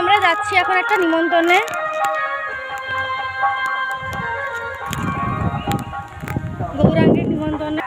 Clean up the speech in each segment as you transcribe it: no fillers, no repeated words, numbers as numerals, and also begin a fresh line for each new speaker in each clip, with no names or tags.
আমরা যাচ্ছি এখন একটা নিমন্ত্রণে। গৌরাঙ্গের নিমন্ত্রণে।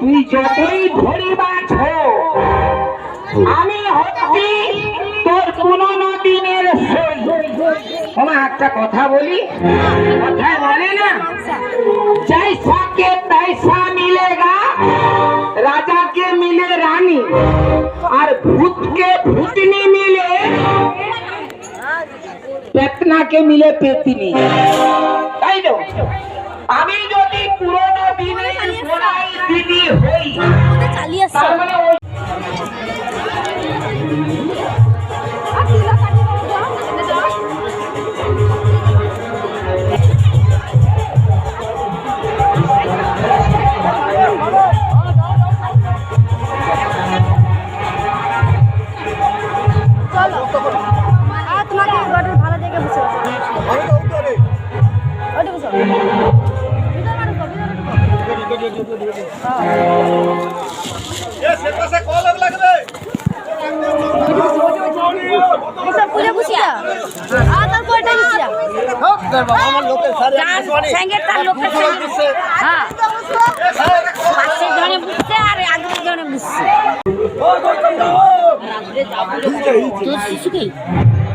তুই যতই ধরিবাছ আমি হচ্ছি তোর পুরনো দিনের সই। তোমার একটা কথা বলি, কথা বলে না, जैसा के तैसा मिलेगा, राजा के मिले रानी और भूत के भूतनी मिले, पेतना के मिले पेतनी। তাই তো আমি যদি পুরনো দিনের গোড়াই দিদি হই তার মানে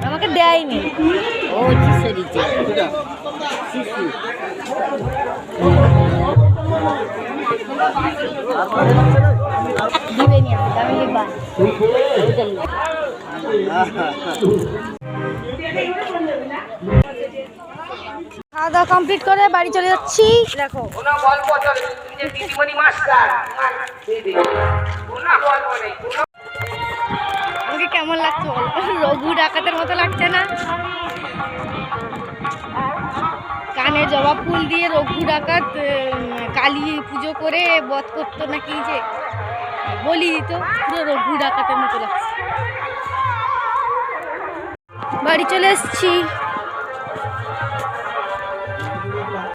আমাকে দেয়নি। ও দিবেনি, আমি খাওয়া দাওয়া কমপ্লিট করে বাড়ি চলে যাচ্ছি। দেখো আমাকে কেমন লাগছে বলো? রঘু ডাকাতের মতো লাগছে না? কানে জবা ফুল দিয়ে রঘু ডাকাত কালী পুজো করে বধ করতো নাকি, যে বলি দিত, পুরো রঘু ডাকাতের মতো লাগছে। বাড়ি চলে এসছি।